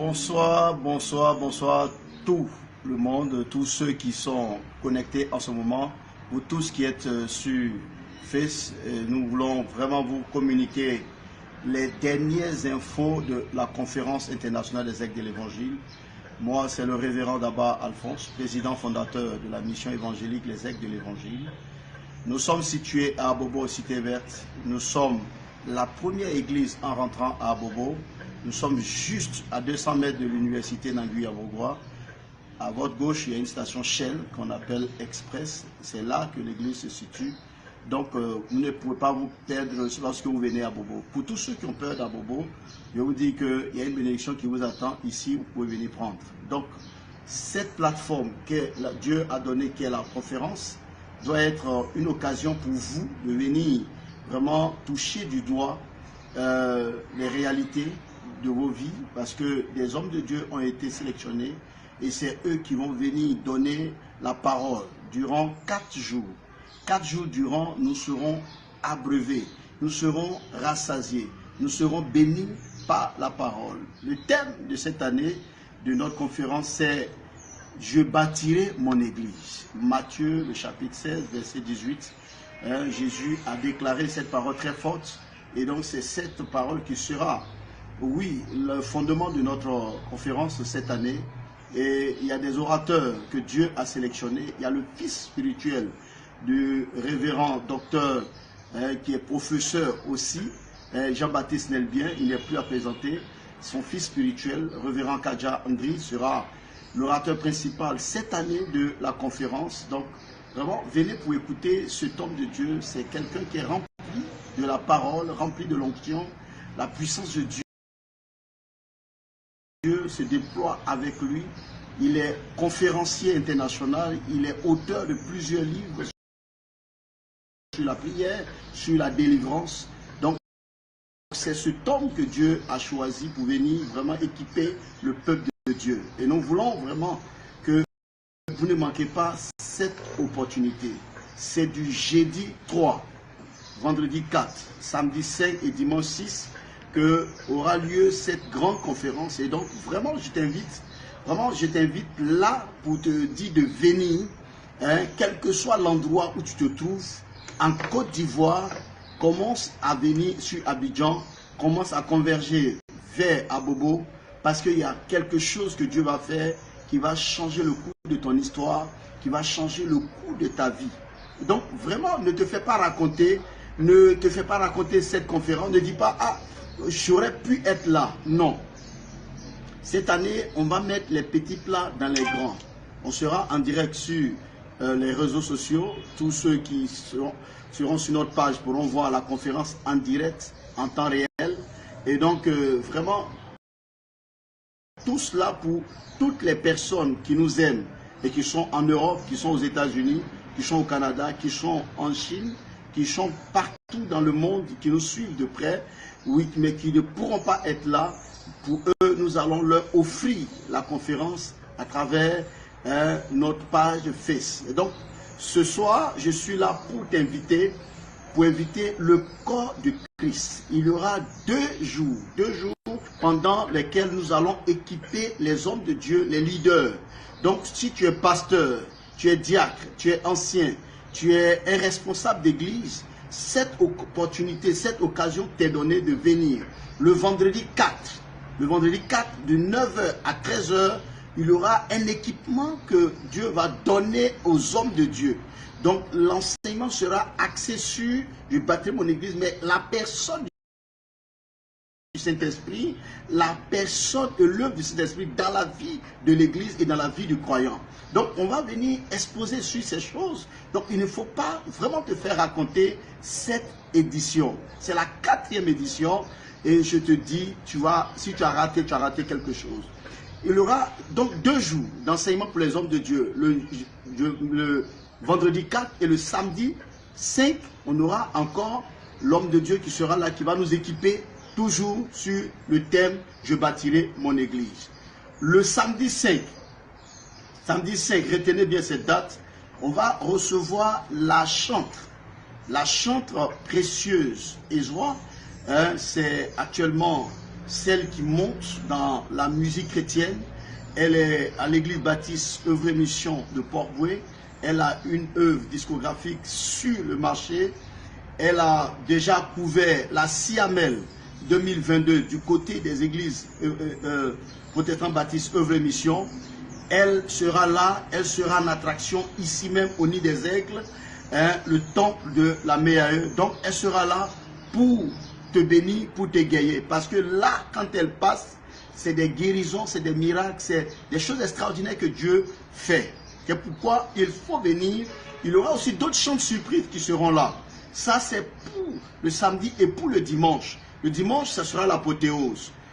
Bonsoir, bonsoir, bonsoir tout le monde, tous ceux qui sont connectés en ce moment, vous tous qui êtes sur Face. Nous voulons vraiment vous communiquer les dernières infos de la conférence internationale des Aigles de l'Évangile. Moi, c'est le révérend Daba Alphonse, président fondateur de la mission évangélique Les Aigles de l'Évangile. Nous sommes situés à Abobo, Cité Verte. Nous sommes la première église en rentrant à Abobo. Nous sommes juste à 200 mètres de l'université Nangui-Abogoua. À votre gauche, il y a une station Shell qu'on appelle Express. C'est là que l'église se situe. Donc, vous ne pouvez pas vous perdre lorsque vous venez à Abobo. Pour tous ceux qui ont peur d'Abobo, je vous dis qu'il y a une bénédiction qui vous attend ici, vous pouvez venir prendre. Donc, cette plateforme que Dieu a donnée, qui est la conférence, doit être une occasion pour vous de venir vraiment toucher du doigt les réalités de vos vies, parce que des hommes de Dieu ont été sélectionnés et c'est eux qui vont venir donner la parole durant 4 jours. 4 jours durant, nous serons abreuvés, nous serons rassasiés, nous serons bénis par la parole. Le thème de cette année de notre conférence, c'est « Je bâtirai mon église ». Matthieu, le chapitre 16, verset 18. Jésus a déclaré cette parole très forte et donc c'est cette parole qui sera, oui, le fondement de notre conférence cette année. Et il y a des orateurs que Dieu a sélectionnés. Il y a le fils spirituel du révérend docteur qui est professeur aussi, Jean-Baptiste Nelbien. Il n'est plus à présenter. Son fils spirituel, révérend Kadja Andri, sera l'orateur principal cette année de la conférence. Donc, vraiment, venez pour écouter cet homme de Dieu. C'est quelqu'un qui est rempli de la parole, rempli de l'onction, la puissance de Dieu. Dieu se déploie avec lui. Il est conférencier international, il est auteur de plusieurs livres sur la prière, sur la délivrance. Donc, c'est cet homme que Dieu a choisi pour venir vraiment équiper le peuple de Dieu. Et nous voulons vraiment que vous ne manquez pas cette opportunité. C'est du jeudi 3, vendredi 4, samedi 5 et dimanche 6 que aura lieu cette grande conférence. Et donc vraiment je t'invite là pour te dire de venir, quel que soit l'endroit où tu te trouves, en Côte d'Ivoire, commence à venir sur Abidjan, commence à converger vers Abobo, parce qu'il y a quelque chose que Dieu va faire qui va changer le cours de ton histoire, qui va changer le cours de ta vie. Donc vraiment ne te fais pas raconter cette conférence, ne dis pas ah, j'aurais pu être là. Non. Cette année, on va mettre les petits plats dans les grands. On sera en direct sur les réseaux sociaux. Tous ceux qui seront sur notre page pourront voir la conférence en direct, en temps réel. Et donc, vraiment, tout cela pour toutes les personnes qui nous aiment et qui sont en Europe, qui sont aux États-Unis, qui sont au Canada, qui sont en Chine, qui sont partout dans le monde, qui nous suivent de près, oui, mais qui ne pourront pas être là. Pour eux, nous allons leur offrir la conférence à travers notre page Face. Et donc, ce soir, je suis là pour t'inviter, pour inviter le corps de Christ. Il y aura 2 jours pendant lesquels nous allons équiper les hommes de Dieu, les leaders. Donc, si tu es pasteur, tu es diacre, tu es ancien, tu es un responsable d'église, cette opportunité, cette occasion t'est donnée de venir. Le vendredi 4 de 9h à 13h, il y aura un équipement que Dieu va donner aux hommes de Dieu. Donc l'enseignement sera axé sur, je bâtirai mon église, mais la personne du Saint-Esprit, la personne et l'œuvre du Saint-Esprit dans la vie de l'église et dans la vie du croyant. Donc on va venir exposer sur ces choses. Donc il ne faut pas vraiment te faire raconter cette édition. C'est la 4e édition et je te dis, si tu as raté quelque chose. Il y aura donc 2 jours d'enseignement pour les hommes de Dieu. Le vendredi 4 et le samedi 5, on aura encore l'homme de Dieu qui sera là, qui va nous équiper toujours sur le thème « Je bâtirai mon église ». Le samedi 5, retenez bien cette date, on va recevoir la chantre précieuse Ezra. C'est actuellement celle qui monte dans la musique chrétienne. Elle est à l'église baptiste Œuvre et Mission de Port-Bouët. Elle a une œuvre discographique sur le marché. Elle a déjà couvert la Siamel 2022 du côté des églises protestantes baptistes Œuvre et Mission. Elle sera là, elle sera en attraction ici même au Nid des Aigles, le temple de la Méae. Donc elle sera là pour te bénir, pour t'égayer. Parce que là, quand elle passe, c'est des guérisons, c'est des miracles, c'est des choses extraordinaires que Dieu fait. C'est pourquoi il faut venir. Il y aura aussi d'autres chants de surprise qui seront là. Ça, c'est pour le samedi et pour le dimanche. Le dimanche, ça sera l'apothéose.